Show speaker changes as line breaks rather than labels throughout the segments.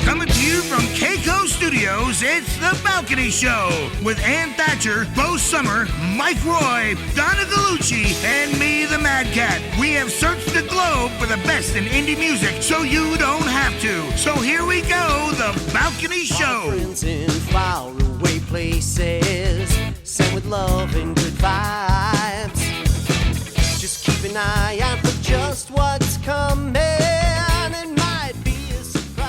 Coming to you from Keiko Studios, it's The Balcony Show with Ann Thatcher, Bo Summer, Mike Roy, Donna Gallucci, and me, the Mad Cat. We have searched the globe for the best in indie music so you don't have to. So here we go, The Balcony Show.
Friends in faraway places, sent with love and good vibes. Just keep an eye out for just what's coming. It might be a surprise.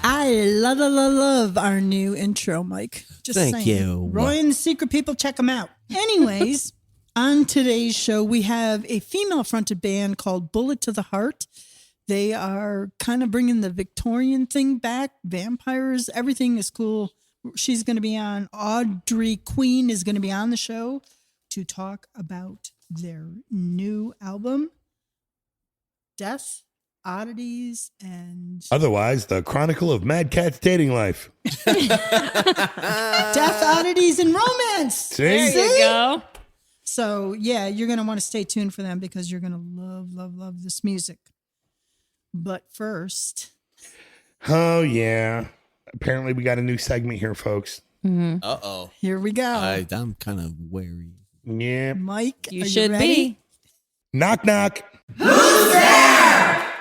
I love our new intro, Mike. Just
Thank
saying.
you.
Roy and the Secret People, check them out. Anyways, on today's show, we have a female-fronted band called Bullet to the Heart. They are kind of bringing the Victorian thing back. Vampires, everything is cool. She's going to be on. Audrey Queen is going to be on the show to talk about their new album, Death, Oddities, and...
Otherwise, the Chronicle of Mad Cat's Dating Life.
Death, Oddities, and Romance.
See?
There you go.
So, yeah, you're going to want to stay tuned for them because you're going to love this music. But first...
Oh, yeah. Apparently, we got a new segment here, folks.
Uh-oh.
Here we go.
I'm kind of wary.
Yeah.
Mike,
You
are
should
ready?
be.
Knock, knock. Who's there?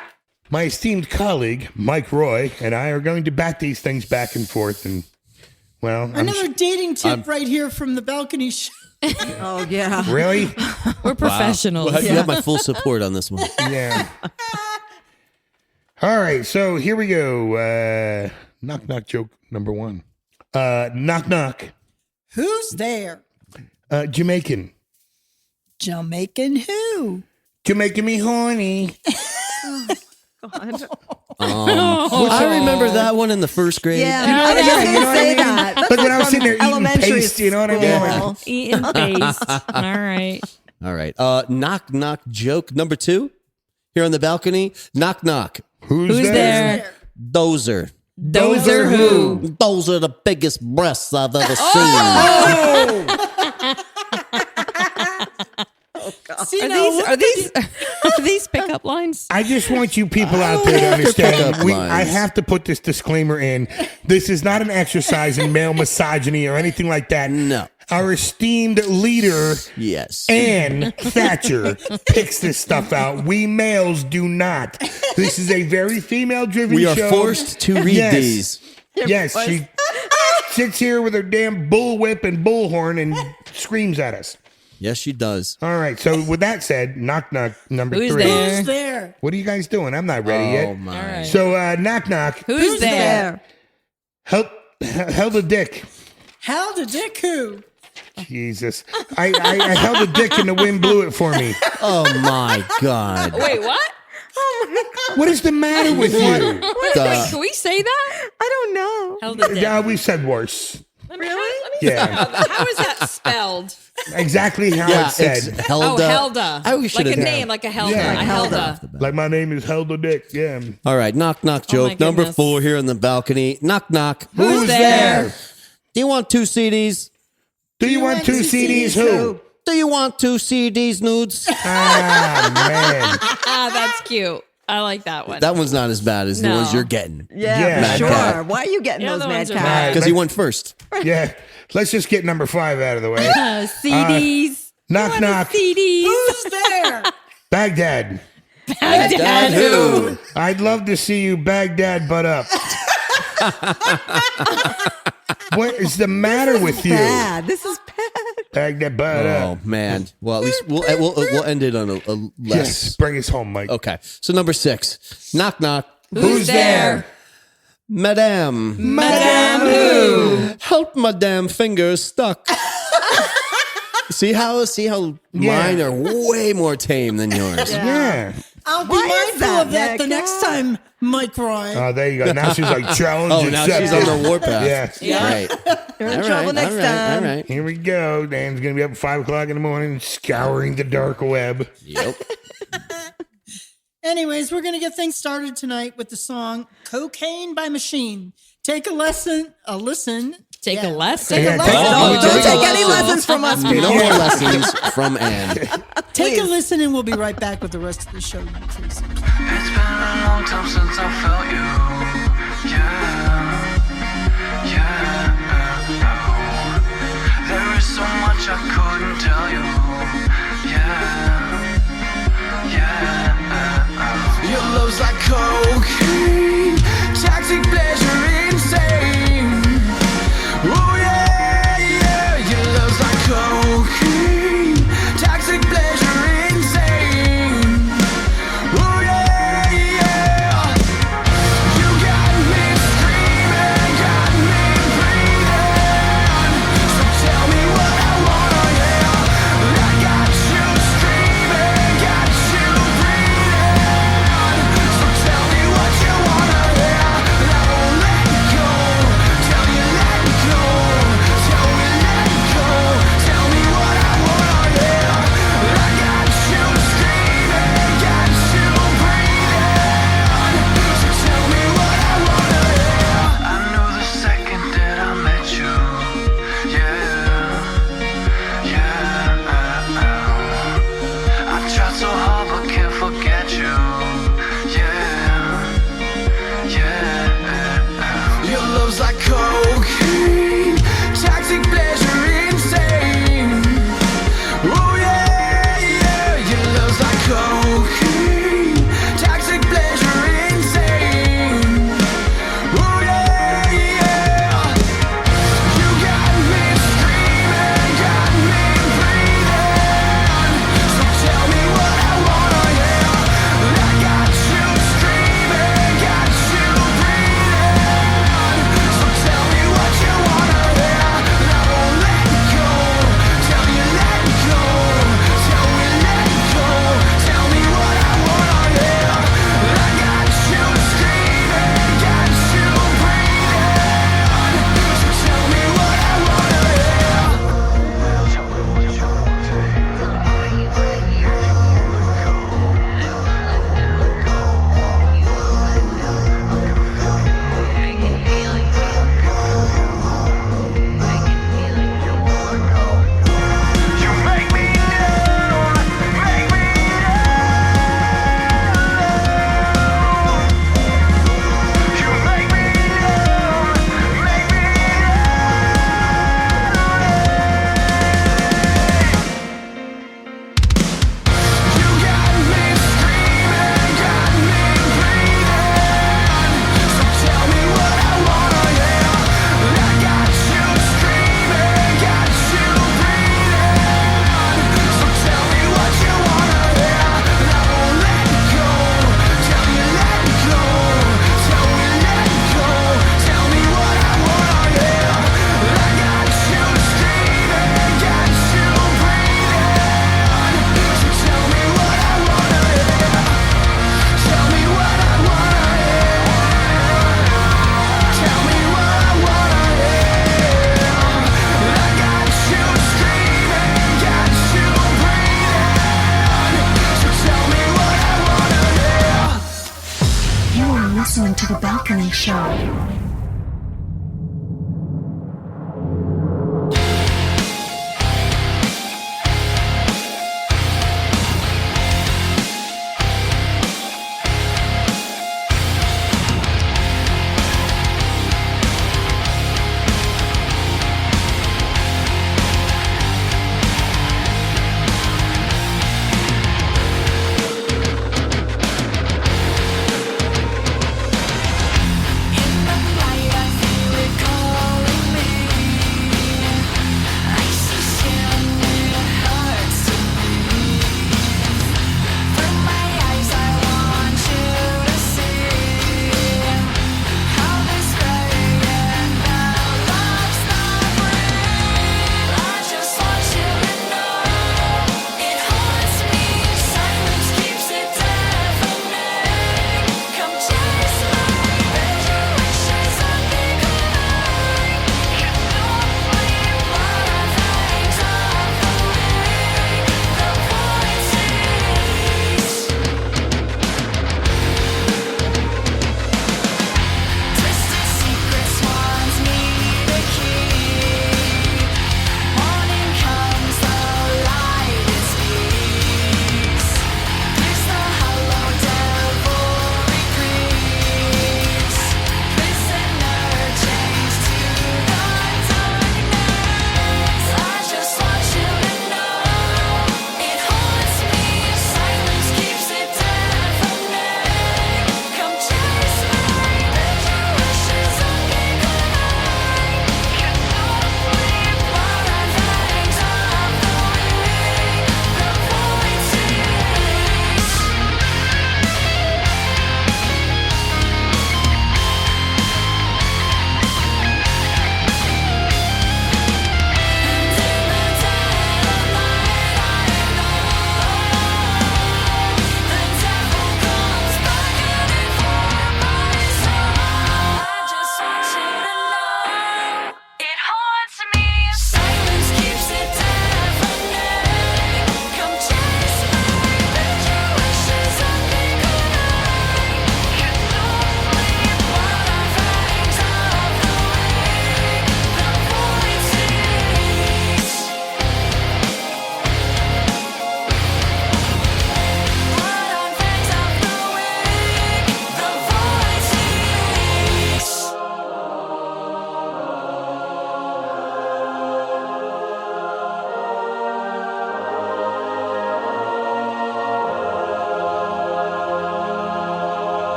My esteemed colleague, Mike Roy, and I are going to bat these things back and forth. And, well,
Another dating tip right here from the balcony show.
Oh, yeah.
Really?
We're professionals.
Well, you have my full support on this one.
Yeah. All right, so here we go. Knock, knock joke number one. Knock, knock.
Who's there?
Jamaican.
Jamaican who?
Jamaican me horny.
I remember that one in the first grade.
Yeah, I was just going to say that. That's
Like when I was
from
sitting there eating
elementary
paste, you know what I mean?
school.
Like,
Eating paste. All right.
All right. Knock, knock joke number two. Here on the balcony. Knock, knock.
Who's
there?
Dozer.
Those are who?
Those are the biggest breasts I've ever seen.
See,
Are these pickup lines?
I just want you people out there to understand. I have to put this disclaimer in. This is not an exercise in male misogyny or anything like that.
No.
Our esteemed leader,
Yes.
Ann Thatcher, picks this stuff out. We males do not. This is a very female-driven
We are
show.
forced to read
Yes.
these.
Yes, she sits here with her damn bullwhip and bullhorn and screams at us.
Yes, she does.
All right, so with that said, knock knock number
Who's
three.
there?
Who's there?
What are you guys doing? I'm not ready yet.
Oh, my.
All right.
So knock knock.
Who's there?
Held a dick.
Held a dick who?
Jesus, I held a dick and the wind blew it for me.
Oh, my God.
Wait, what?
What is the matter with you?
Wait, can we say that?
I don't know.
Held a dick.
Yeah, we said worse.
Really?
Yeah,
How is that spelled?
exactly how
Yeah,
it said.
it's Helda.
Helda.
I wish
like
should've-
a name, like a Helda.
Yeah.
A Helda.
Like my name is Held a Dick. Yeah.
All right, knock, knock
Oh, my
joke number
goodness.
4 here on the balcony. Knock, knock.
Who's there?
Do you want 2 CDs?
Do you want 2 CDs? Who?
Do you want 2 CDs nudes?
Ah man.
Ah, that's cute. I like that one.
That one's not as bad as the
No.
ones you're getting.
Yeah,
Yeah.
for sure.
Cat.
Why are you getting
Yeah,
those
the
mad
ones are
cats?
Because you went first.
Yeah. Let's just get number 5 out of the way.
CDs.
Knock knock.
CDs.
Who's there?
Baghdad.
Baghdad who?
I'd love to see you Baghdad butt up. What is the matter with you?
Bad. This is bad.
Baghdad butt
Oh,
up.
man. Well, at least we'll end it on a less.
Yes, bring us home, Mike.
Okay. So number 6. Knock, knock.
Who's there?
Madame.
Madame who?
Help Madame fingers stuck. See how mine are way more tame than yours.
Yeah.
I'll be
Why is
mindful
that,
of that the
Nick?
next time, Mike Roy.
Oh, there you go. Now she's like challenge
Oh, now she's
accepted.
on the warpath.
Yeah.
Right.
You're in trouble next time.
All right.
Here we go. Dan's gonna be up at 5 o'clock in the morning, scouring the dark web.
Yep.
Anyways, we're going to get things started tonight with the song Cocaine by Machine. Take a listen.
Take a lesson.
Yeah,
Don't take any lessons from us,
Okay,
people.
no more lessons from Anne.
Take a listen and we'll be right back with the rest of the show. You crazy.
It's been a long time since I felt you. Yeah.
Balcony Show.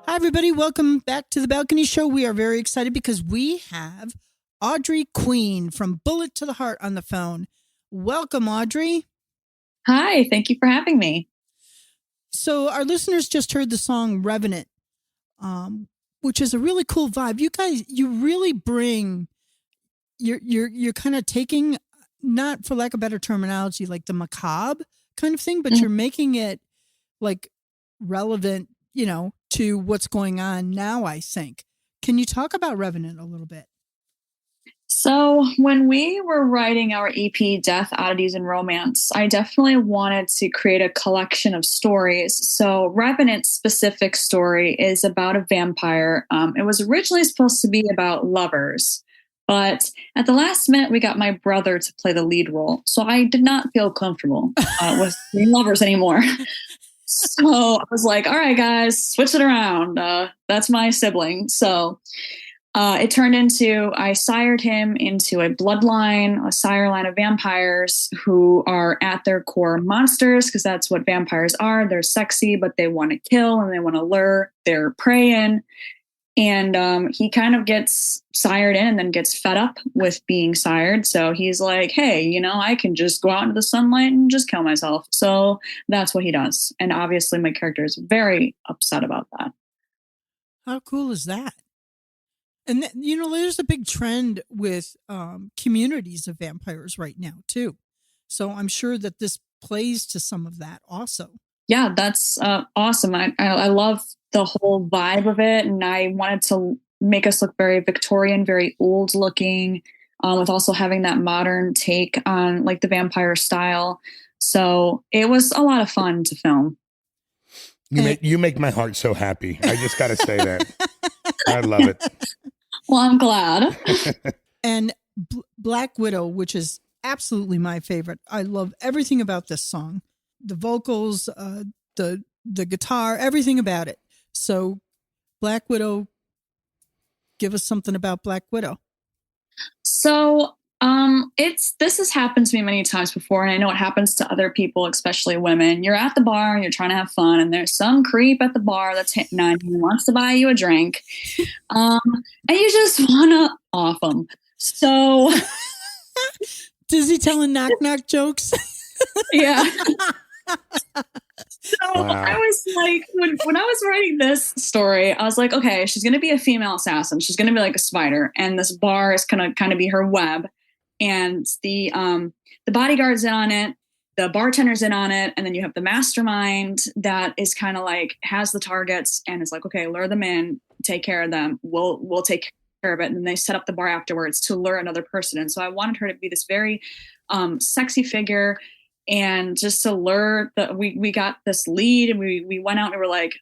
Hi, everybody. Welcome back to the Balcony Show. We are very excited because we have Audrey Queen from Bullet to the Heart on the phone. Welcome, Audrey.
Hi, thank you for having me.
So our listeners just heard the song Revenant, which is a really cool vibe. You guys, you really bring, you're kind of taking, not for lack of better terminology, like the macabre kind of thing, but you're making it like relevant, you know, to what's going on now, I think. Can you talk about Revenant a little bit?
So when we were writing our EP, Death, Oddities, and Romance, I definitely wanted to create a collection of stories. So Revenant's specific story is about a vampire. It was originally supposed to be about lovers, but at the last minute, we got my brother to play the lead role. So I did not feel comfortable with being lovers anymore. So I was like, all right, guys, switch it around. That's my sibling. So it turned into, I sired him into a bloodline, a sire line of vampires who are at their core monsters, because that's what vampires are. They're sexy, but they want to kill and they want to lure their prey in. And he kind of gets sired in and then gets fed up with being sired. So he's like, hey, you know, I can just go out into the sunlight and just kill myself. So that's what he does. And obviously my character is very upset about that.
How cool is that? And, you know, there's a big trend with communities of vampires right now, too. So I'm sure that this plays to some of that also. Yeah,
that's awesome. I love the whole vibe of it. And I wanted to make us look very Victorian, very old looking, with also having that modern take on like the vampire style. So it was a lot of fun to film.
You make my heart so happy. I just got to say that. I love it.
Well, I'm glad.
And Black Widow, which is absolutely my favorite. I love everything about this song. The vocals, the guitar, everything about it. So Black Widow, give us something about Black Widow.
So this has happened to me many times before, and I know it happens to other people, especially women. You're at the bar and you're trying to have fun, and there's some creep at the bar that's hitting on you and wants to buy you a drink, and you just want to off them. So
Is he telling knock jokes?
yeah. So
Wow.
I was like, when I was writing this story, I was like, okay, she's going to be a female assassin. She's going to be like a spider, and this bar is going to kind of be her web. And the bodyguard's in on it, the bartender's in on it, and then you have the mastermind that is kind of like has the targets and is like, okay, lure them in, take care of them. We'll take care of it. And then they set up the bar afterwards to lure another person. And so I wanted her to be this very sexy figure. And just to lure we got this lead, and we went out and we were like,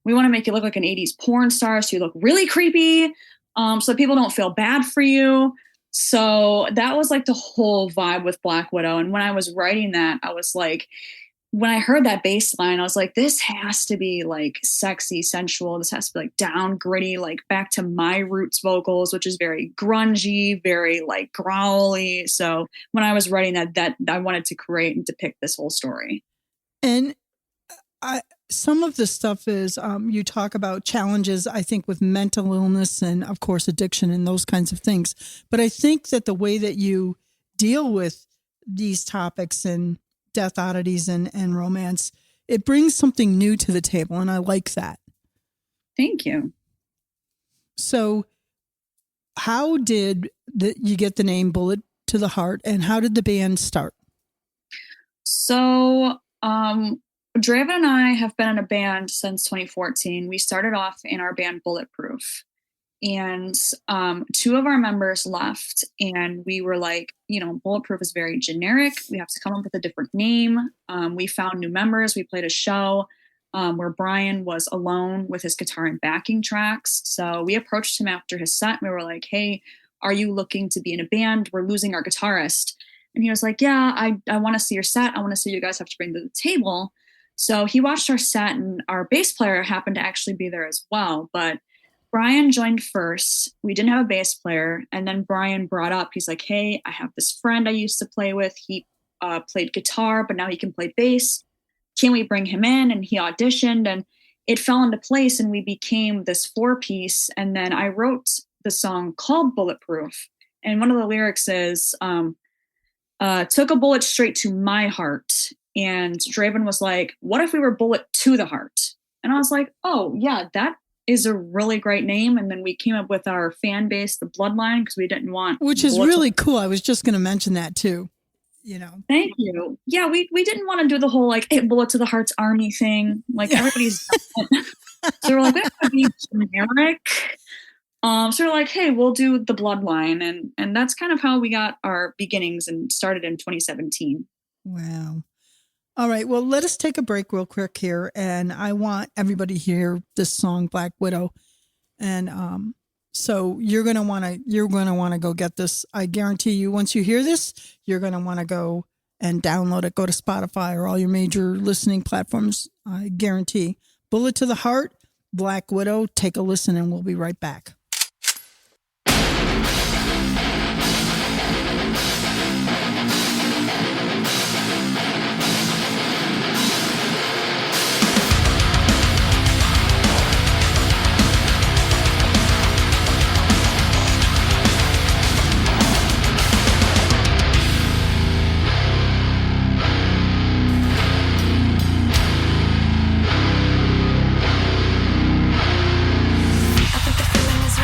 we want to make you look like an 80s porn star. So you look really creepy. So people don't feel bad for you. So that was like the whole vibe with Black Widow. And when I was writing that, I was like, when I heard that bass line, I was like, this has to be like sexy, sensual. This has to be like down, gritty, like back to my roots vocals, which is very grungy, very like growly. So when I was writing that I wanted to create and depict this whole story.
And some of the stuff is you talk about challenges, I think, with mental illness and, of course, addiction and those kinds of things. But I think that the way that you deal with these topics and death oddities and romance, it brings something new to the table. And I like that.
Thank you.
So how did you get the name Bullet to the Heart, and how did the band start?
So, Draven and I have been in a band since 2014. We started off in our band Bulletproof, and two of our members left, and we were like, Bulletproof is very generic. We have to come up with a different name. We found new members. We played a show where Brian was alone with his guitar and backing tracks. So we approached him after his set, and we were like, hey, are you looking to be in a band? We're losing our guitarist. And he was like, yeah, I want to see your set. I want to see what you guys have to bring to the table. So he watched our set, and our bass player happened to actually be there as well. But Brian joined first. We didn't have a bass player. And then Brian brought up, he's like, hey, I have this friend I used to play with. He played guitar, but now he can play bass. Can we bring him in? And he auditioned, and it fell into place, and we became this 4-piece. And then I wrote the song called Bulletproof. And one of the lyrics is, took a bullet straight to my heart. And Draven was like, what if we were Bullet to the Heart? And I was like, oh yeah, that is a really great name. And then we came up with our fan base, the Bloodline, because we didn't want,
which is really cool. I was just going to mention that too.
Thank you. Yeah, we didn't want to do the whole like Bullet to the Heart's army thing. Like everybody's so we're like, we have to be generic. So we're like, hey, we'll do the Bloodline, and that's kind of how we got our beginnings and started in 2017.
Wow. All right. Well, let us take a break real quick here, and I want everybody to hear this song, Black Widow. And so you're gonna want to go get this. I guarantee you, once you hear this, you're gonna want to go and download it. Go to Spotify or all your major listening platforms. I guarantee. Bullet to the Heart, Black Widow. Take a listen, and we'll be right back.
I think the feeling is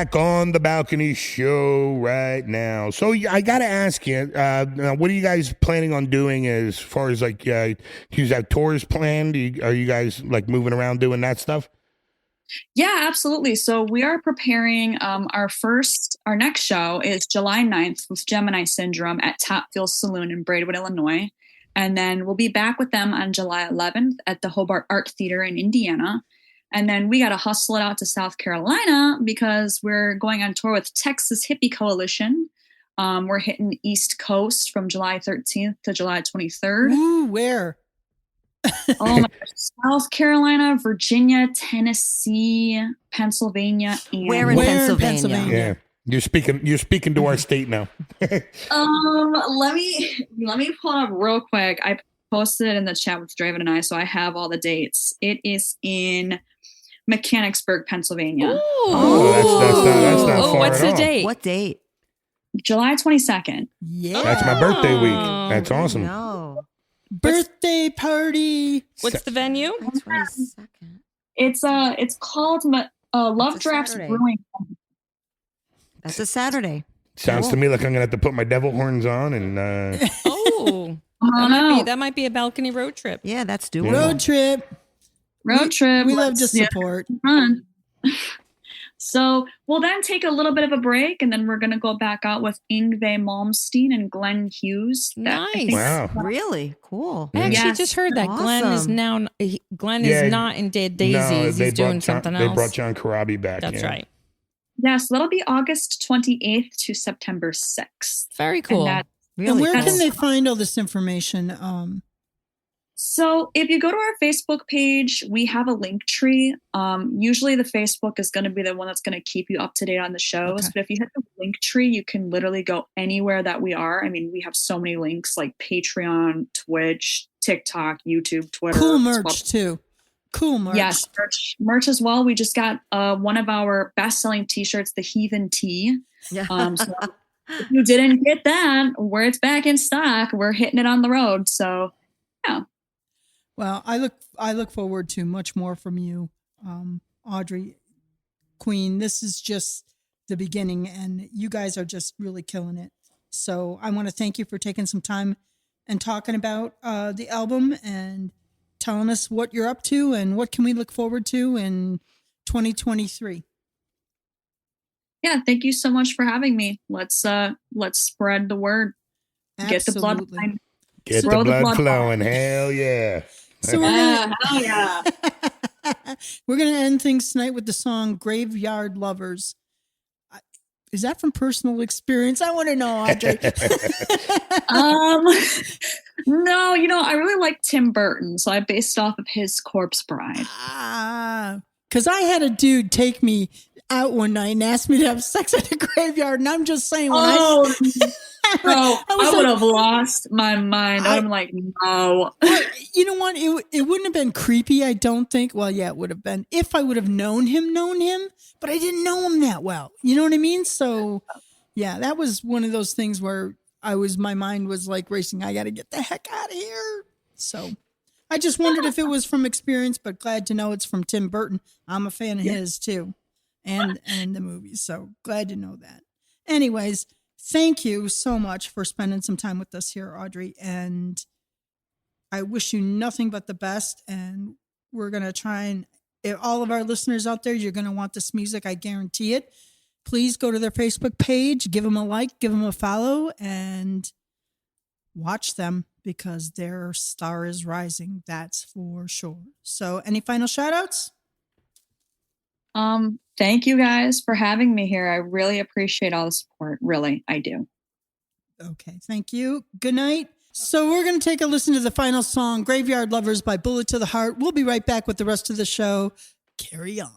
back on the balcony show right now. So I got to ask you, what are you guys planning on doing as far as like, do you have tours planned? Are you guys like moving around doing that stuff?
Yeah, absolutely. So we are preparing our next show is July 9th with Gemini Syndrome at Topfield Saloon in Braidwood, Illinois. And then we'll be back with them on July 11th at the Hobart Art Theater in Indiana. And then we got to hustle it out to South Carolina because we're going on tour with Texas Hippie Coalition. We're hitting the East Coast from July 13th to July 23rd.
Ooh, where?
Oh my gosh. South Carolina, Virginia, Tennessee, Pennsylvania, and
Where in
Where in
Pennsylvania?
Yeah. You're speaking to our state now.
let me pull it up real quick. I posted it in the chat with Draven and I, so I have all the dates. It is in Mechanicsburg, Pennsylvania.
That's not far
what's
at
the
all.
date?
What date?
July 22nd.
Yeah.
That's my birthday week.
Oh.
That's awesome.
No.
Birthday party.
What's the venue?
22nd.
It's called Love
It's a
Drafts
Saturday.
Brewing.
That's a Saturday.
Sounds to me like I'm gonna have to put my devil horns on and
Oh, that might be a balcony road trip.
Yeah, that's doable.
Road trip.
Road trip.
We love to
Let's- yeah,
support.
fun. So we'll then take a little bit of a break, and then we're going to go back out with Yngve Malmsteen and Glenn Hughes. I
Nice.
think-
wow.
Really cool.
I actually
Yes.
just heard that Glenn is
Awesome.
now Glenn
Yeah,
is not in Dead Daisies.
they
He's doing
brought
something
They
else.
brought John Karabi back.
That's
yeah.
right.
Yeah, so that'll be August 28th to September 6th.
Very cool.
And
Really
And where
cool.
can they find all this information?
so if you go to our Facebook page, we have a link tree. Usually the Facebook is going to be the one that's going to keep you up to date on the shows.
Okay.
But if you hit the link tree, you can literally go anywhere that we are. I mean, we have so many links like Patreon, Twitch, TikTok, YouTube, Twitter.
Cool
as well.
merch too. Cool merch.
Yes, merch as well. We just got one of our best-selling T-shirts, the Heathen Tee.
Yeah.
So if you didn't get that, where it's back in stock, we're hitting it on the road. So yeah.
Well, I look forward to much more from you, Audrey, Queen. This is just the beginning, and you guys are just really killing it. So I want to thank you for taking some time and talking about the album and telling us what you're up to and what can we look forward to in 2023.
Yeah, thank you so much for having me. Let's spread the word. Get the blood
Absolutely.
flowing.
Get
Throw
the
the
blood
blood
flowing. Hell yeah.
So we're gonna,
Hell yeah.
we're gonna end things tonight with the song "Graveyard Lovers." Is that from personal experience? I want to know, Audrey.
No, I really like Tim Burton, so I based off of his Corpse Bride.
Because I had a dude take me out one night and asked me to have sex at a graveyard, and I'm just saying, when
Bro,
I was
I would
like-
have lost my mind. I'm like, no.
you know what? It wouldn't have been creepy, I don't think. Well, yeah, it would have been if I would have known him, but I didn't know him that well. You know what I mean? So, yeah, that was one of those things where my mind was like racing. I got to get the heck out of here. So, I just wondered if it was from experience, but glad to know it's from Tim Burton. I'm a fan of his too, and the movies. So glad to know that. Anyways. Thank you so much for spending some time with us here, Audrey. And I wish you nothing but the best. And we're going to try and, if all of our listeners out there, you're going to want this music. I guarantee it. Please go to their Facebook page, give them a like, give them a follow, and watch them because their star is rising. That's for sure. So any final shout outs?
Thank you guys for having me here. I really appreciate all the support. Really, I do.
Okay, thank you. Good night. So we're going to take a listen to the final song, Graveyard Lovers by Bullet to the Heart. We'll be right back with the rest of the show. Carry on.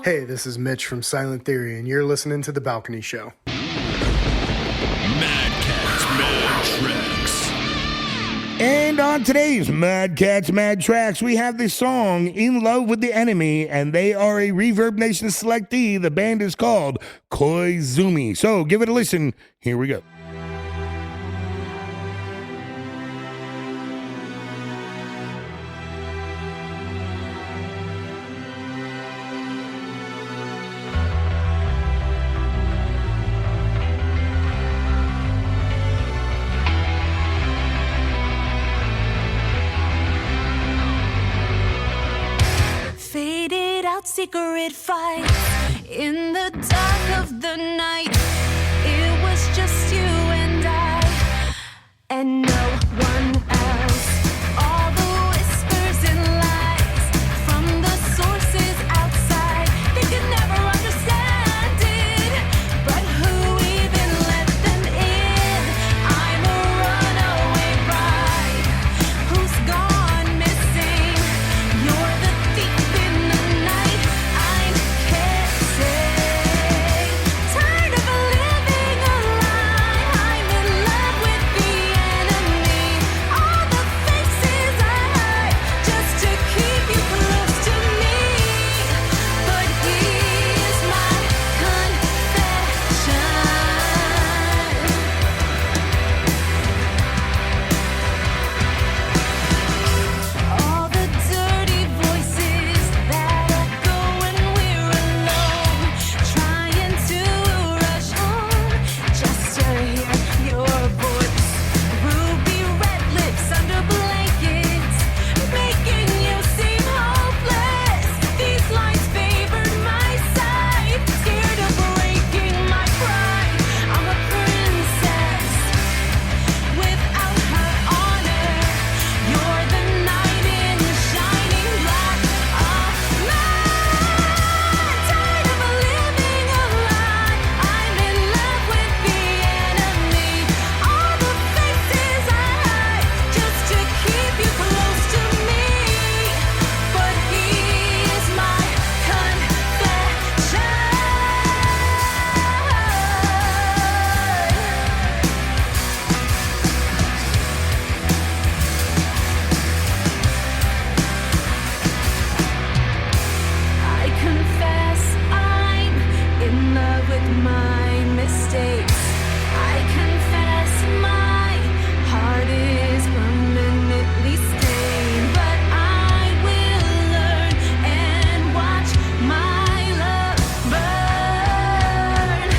Hey, this is Mitch from Silent Theory, and you're listening to The Balcony Show.
Mad Cats, Mad Tracks.
And on today's Mad Cats, Mad Tracks, we have the song In Love with the Enemy, and they are a Reverb Nation selectee. The band is called Koizumi. So give it a listen. Here we go.
Faded out secret fights in the dark of the night. It was just you and I, and no one else. All the whispers and lies from the sources outside, they could never understand it. But who even let them in? I'm a runaway bride who's gone missing. You're the thief in the night. I can't say. Tired of living a lie. I'm in love with the enemy. All the faces I hide just to keep you close to me. But here's my confession. All the dirty voices that echo when we're alone, trying to rush home just to hear your voice. Ruby red lips under blankets, making you seem hopeless. These lines favored my side, scared of breaking my pride. I'm a princess without her honor. You're the knight in shining black armor. Tired of living a lie. I'm in love with the enemy. All the faces I hide just to keep you close to me. But here's my confession. I confess I'm in love with my mistakes. I confess my heart is permanently stained. But I will learn and watch my love burn.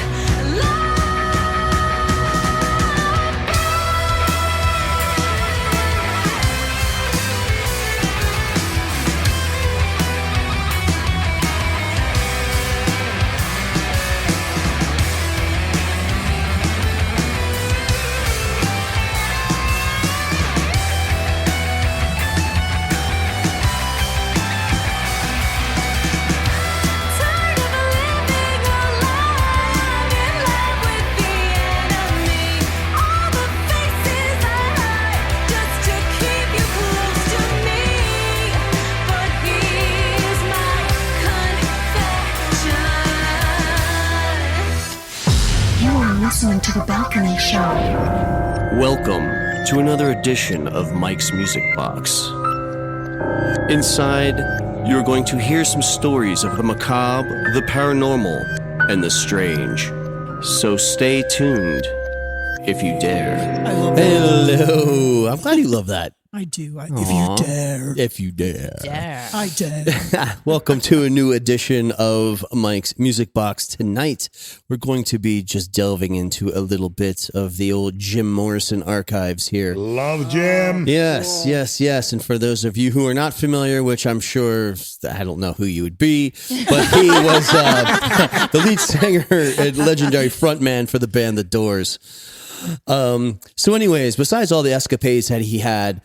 Tired of living a lie. I'm in love with the enemy. All the faces I hide just to keep you close to me. But here's my confession.
You are listening to The Balcony Show.
Welcome to another edition of Mike's Music Box. Inside, you're going to hear some stories of the macabre, the paranormal, and the strange. So stay tuned if you dare.
I love that.
Hello. I'm glad you love that.
I do. If
Aw.
you dare.
If you dare.
I dare.
Welcome to a new edition of Mike's Music Box. Tonight, we're going to be just delving into a little bit of the old Jim Morrison archives here.
Love Jim.
Yes, yes, yes. And for those of you who are not familiar, which I'm sure, I don't know who you would be, but he was the lead singer and legendary frontman for the band The Doors. So anyways, besides all the escapades that he had,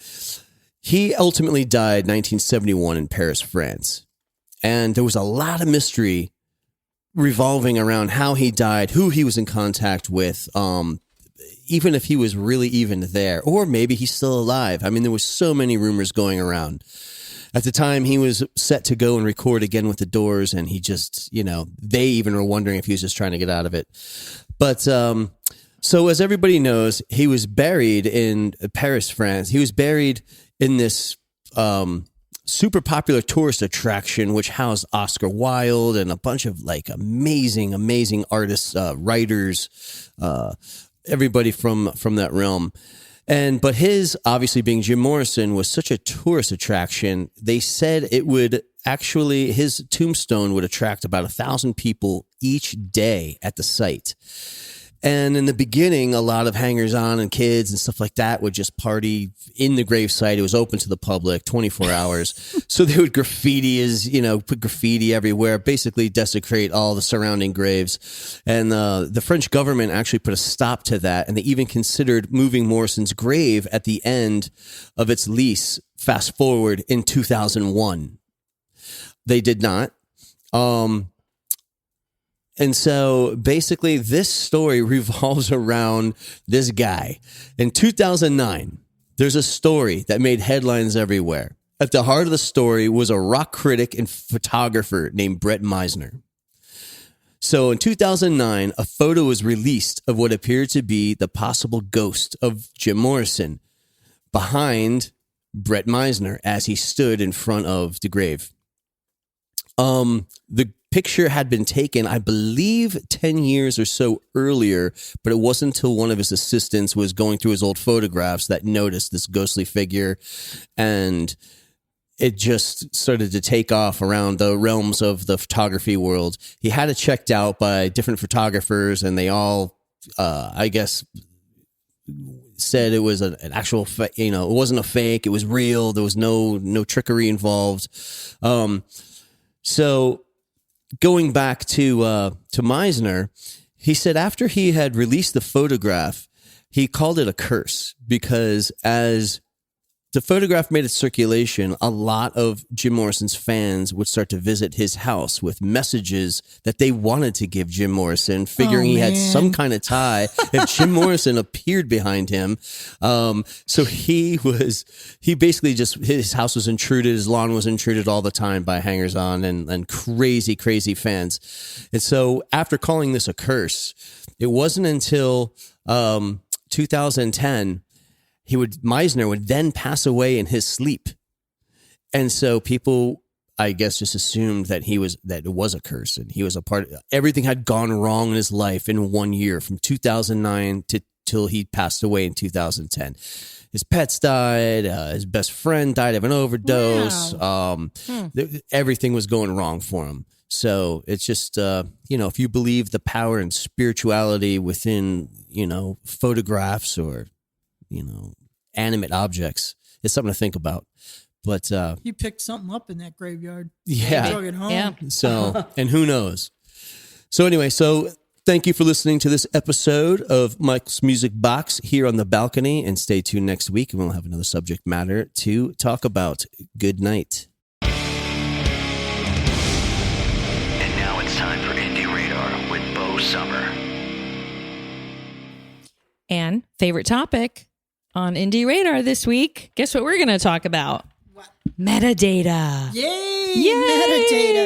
he ultimately died 1971 in Paris, France. And there was a lot of mystery revolving around how he died, who he was in contact with, even if he was really even there, or maybe he's still alive. I mean, there was so many rumors going around. At the time, he was set to go and record again with the Doors, and he just, they even were wondering if he was just trying to get out of it. But so as everybody knows, he was buried in Paris, France. He was buried in this super popular tourist attraction, which housed Oscar Wilde and a bunch of like amazing artists, writers, everybody from that realm. But his, obviously being Jim Morrison, was such a tourist attraction. They said it would actually, his tombstone would attract about 1,000 people each day at the site. And in the beginning, a lot of hangers-on and kids and stuff like that would just party in the gravesite. It was open to the public 24 hours. So they would graffiti put graffiti everywhere, basically desecrate all the surrounding graves. And the French government actually put a stop to that. And they even considered moving Morrison's grave at the end of its lease, fast forward in 2001. They did not. And so basically this story revolves around this guy. In 2009, there's a story that made headlines everywhere. At the heart of the story was a rock critic and photographer named Brett Meisner. So in 2009, a photo was released of what appeared to be the possible ghost of Jim Morrison behind Brett Meisner as he stood in front of the grave. The picture had been taken, I believe, 10 years or so earlier, but it wasn't until one of his assistants was going through his old photographs that noticed this ghostly figure, and it just started to take off around the realms of the photography world. He had it checked out by different photographers, and they all, I guess, said it was an actual, it wasn't a fake, it was real, there was no trickery involved. So going back to Meisner, he said after he had released the photograph, he called it a curse because as the photograph made its circulation, a lot of Jim Morrison's fans would start to visit his house with messages that they wanted to give Jim Morrison, figuring he had some kind of tie if Jim Morrison appeared behind him. So he basically just, his house was intruded, his lawn was intruded all the time by hangers-on and crazy fans. And so after calling this a curse, it wasn't until 2010 Meisner would then pass away in his sleep. And so people, I guess, just assumed that it was a curse and he was a part of, everything had gone wrong in his life in 1 year from 2009 till he passed away in 2010. His pets died. His best friend died of an overdose. Wow. Everything was going wrong for him. So it's just, if you believe the power and spirituality within, photographs or, animate objects, it's something to think about. But
you picked something up in that graveyard.
Yeah.
Drug it home.
Yeah.
So, and who knows? So anyway, thank you for listening to this episode of Mike's Music Box here on The Balcony, and stay tuned next week and we'll have another subject matter to talk about. Good night.
And now it's time for Indie Radar with Bo Summer.
And favorite topic on Indie Radar this week. Guess what we're going to talk about?
What?
Metadata.
Yay!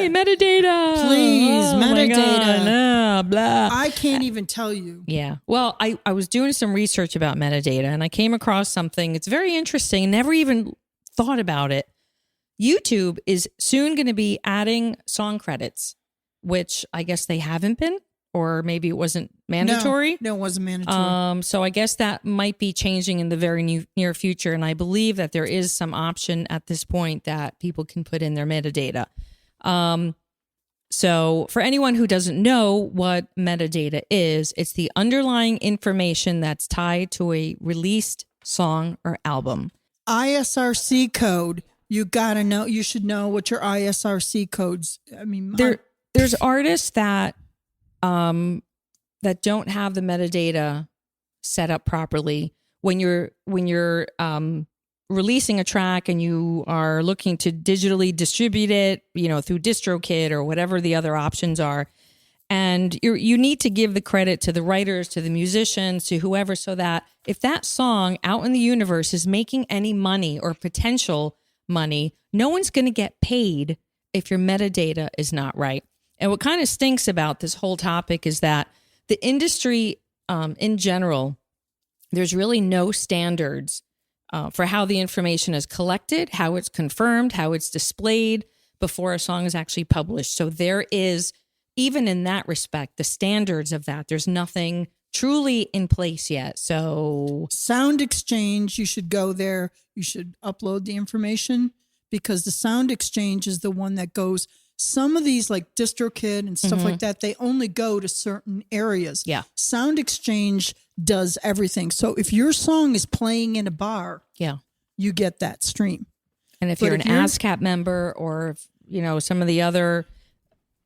Metadata.
Please,
oh
metadata.
No, blah.
I can't even tell you.
Yeah. Well, I was doing some research about metadata and I came across something. It's very interesting. Never even thought about it. YouTube is soon going to be adding song credits, which I guess they haven't been. Or maybe it wasn't mandatory.
No, it wasn't mandatory.
So I guess that might be changing in the very near future. And I believe that there is some option at this point that people can put in their metadata. So for anyone who doesn't know what metadata is, it's the underlying information that's tied to a released song or album.
ISRC code. You gotta know. You should know what your ISRC codes. I mean,
there's artists that don't have the metadata set up properly. When you're releasing a track and you are looking to digitally distribute it, through DistroKid or whatever the other options are, and you need to give the credit to the writers, to the musicians, to whoever, so that if that song out in the universe is making any money or potential money. No one's going to get paid if your metadata is not right. And what kind of stinks about this whole topic is that the industry in general, there's really no standards for how the information is collected, how it's confirmed, how it's displayed before a song is actually published. So there is, even in that respect, the standards of that, there's nothing truly in place yet. So
Sound Exchange, you should go there. You should upload the information because the Sound Exchange is the one that goes. Some of these like DistroKid and stuff like that, they only go to certain areas.
Yeah.
Sound Exchange does everything. So if your song is playing in a bar, you get that stream.
And if
But
you're
if
an
you're-
ASCAP member or, some of the other,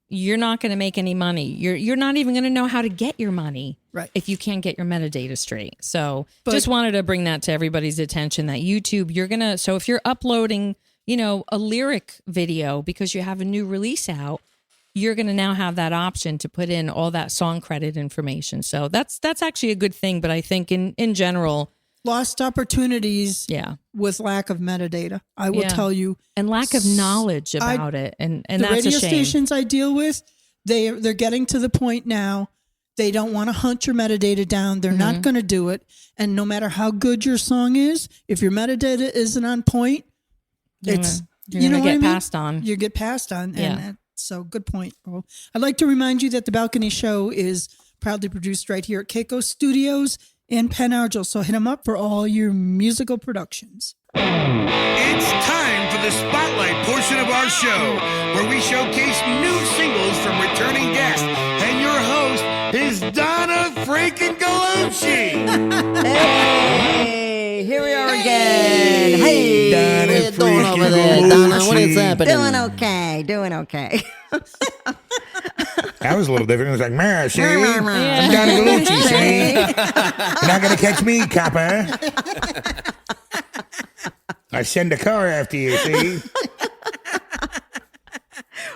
you're not going to make any money. You're not even going to know how to get your money if you can't get your metadata straight. So just wanted to bring that to everybody's attention that YouTube, so if you're uploading, a lyric video because you have a new release out, you're going to now have that option to put in all that song credit information. So that's actually a good thing. But I think in general,
lost opportunities with lack of metadata. I will tell you.
And lack of knowledge about it. And
the
that's
radio
a shame.
stations I deal with, they're getting to the point now, they don't want to hunt your metadata down. They're not going to do it. And no matter how good your song is, if your metadata isn't on point, it's,
you're
you know
gonna
what
get
I mean?
passed on.
You get passed on.
Yeah.
And so good point, Earl. I'd like to remind you that The Balcony Show is proudly produced right here at Keiko Studios in Penn Argyl. So hit them up for all your musical productions.
It's time for the spotlight portion of our show, where we showcase new singles from returning guests. And your host is Donna freaking Gallucci.
Hey, here we are again. Hey,
Donna
what you doing over
freaking
there, Donna? What is
Gallucci.
happening?
Doing okay.
That was a little different. It was like, man, see? I'm Donna Gallucci, see? You're not going to catch me, copper. I send a car after you, see?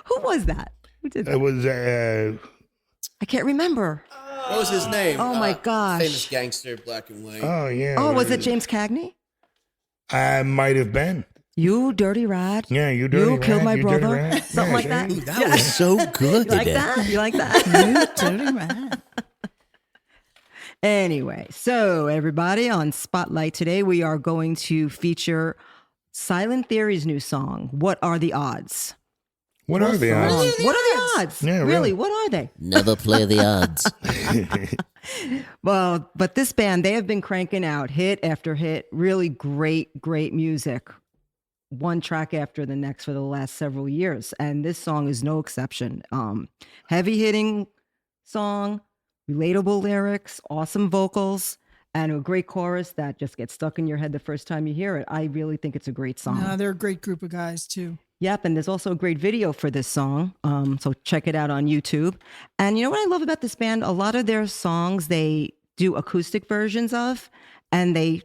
Who was that? Who did that?
It was,
I can't remember.
What was his name?
Oh my gosh.
Famous gangster, black and white.
oh, yeah.
Oh, was it James Cagney?
I might have been.
You dirty rat.
Yeah, you dirty
You killed
rat,
my
you dirty
brother.
rat.
Something
Yeah,
like
see?
that.
Ooh, that was so good.
You like
today.
that? You like that?
Dirty rat.
Anyway, so everybody, on Spotlight today, we are going to feature Silent Theory's new song, What Are the Odds?
What are the odds?
What are the odds?
Yeah,
really,
really.
what are they?
Never play the odds.
Well, but this band, they have been cranking out hit after hit, really great music, one track after the next for the last several years. And this song is no exception. Heavy hitting song, relatable lyrics, awesome vocals, and a great chorus that just gets stuck in your head the first time you hear it. I really think it's a great song.
No, they're a great group of guys too.
Yep, and there's also a great video for this song, so check it out on YouTube. And you know what I love about this band? A lot of their songs they do acoustic versions of, and they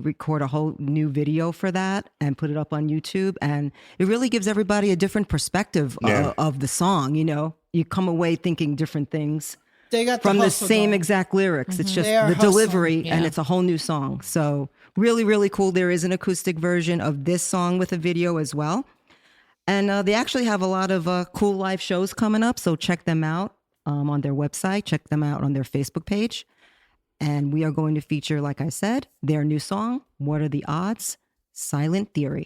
record a whole new video for that and put it up on YouTube, and it really gives everybody a different perspective of the song. You come away thinking different things
They got
from the
hustle
same
going.
exact lyrics. It's just
They are
the
hustling.
delivery, and
Yeah.
it's a whole new song. So really, really cool. There is an acoustic version of this song with a video as well. And they actually have a lot of cool live shows coming up. So check them out on their website. Check them out on their Facebook page. And we are going to feature, like I said, their new song, What Are the Odds? Silent Theory.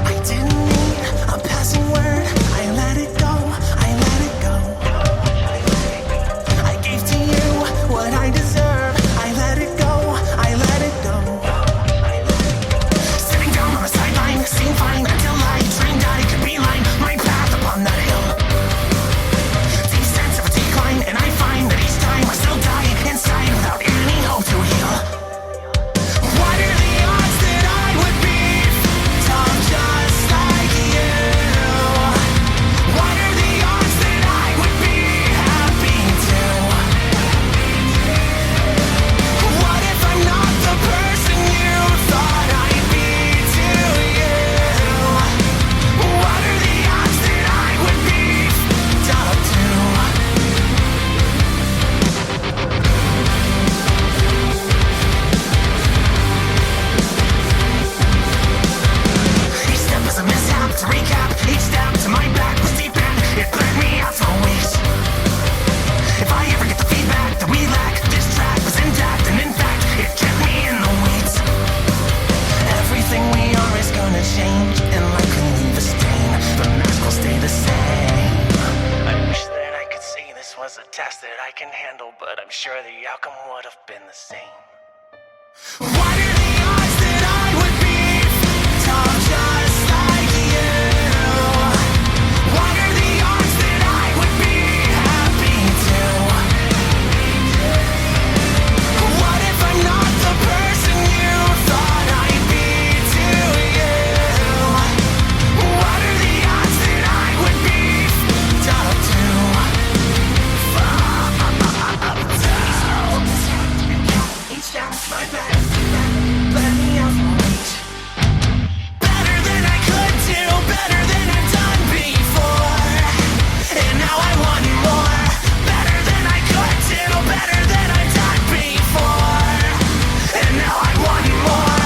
I didn't need a passing word. I let it go. I let it go. I gave to you what I deserve. I let it go.
sure the outcome would have been the same.
What are the odds that I would be tough just like you? What are the odds that I would be happy too? What if I'm not the person you thought I'd be to you? What are the odds that I would be tough to? Each down my back, let me out my reach. Better than I could do, better than I've done before. And now I want more. Better than I could do, better than I've done before. And now I want more.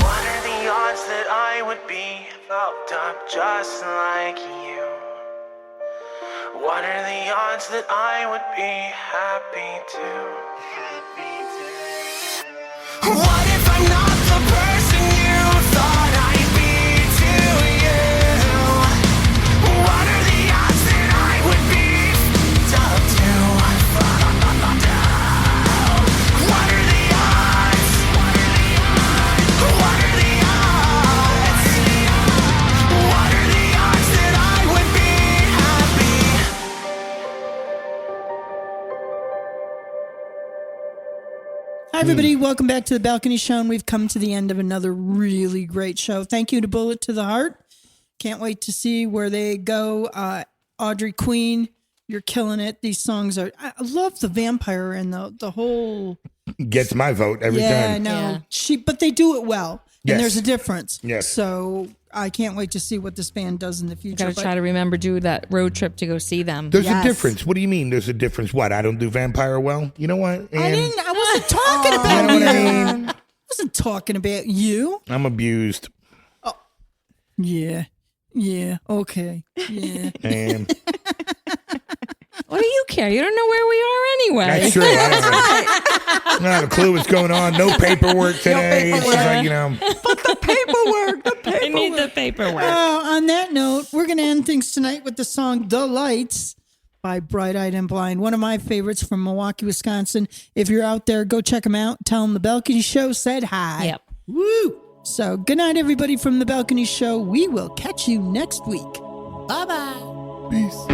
What are the odds that I would be fucked up just like you? What are the odds that I would be happy too?
What if I'm not the person you thought I'd be to you? What are the odds that I would be tough to? What are the odds? What are the odds? What are the odds that I would be happy?
Hi, everybody. Welcome back to the Balcony Show. And we've come to the end of another really great show. Thank you to Bullet to the Heart. Can't wait to see where they go. Audrey Queen, you're killing it. These songs are, I love the vampire and the whole.
Gets my vote every time.
No, but they do it well.
Yes.
And there's a difference.
Yes.
So I can't wait to see what this band does in the future.
Got to
But-
try to remember do that road trip to go see them.
There's a difference. What do you mean there's a difference? What? I don't do vampire well? You know what?
I wasn't talking about
You know
you.
what I mean?
I wasn't talking about you.
I'm abused.
Yeah. Yeah. Okay. Yeah.
And
What do you care? You don't know where we are anyway.
that's true. I don't have a clue what's going on. No paperwork today. It's just like,
I need the paperwork.
On that note, we're going to end things tonight with the song The Lights by Bright Eyed and Blind, one of my favorites from Milwaukee, Wisconsin. If you're out there, go check them out. Tell them the Balcony Show said hi.
Yep.
Woo! So good night, everybody from the Balcony Show. We will catch you next week. Bye-bye.
Peace.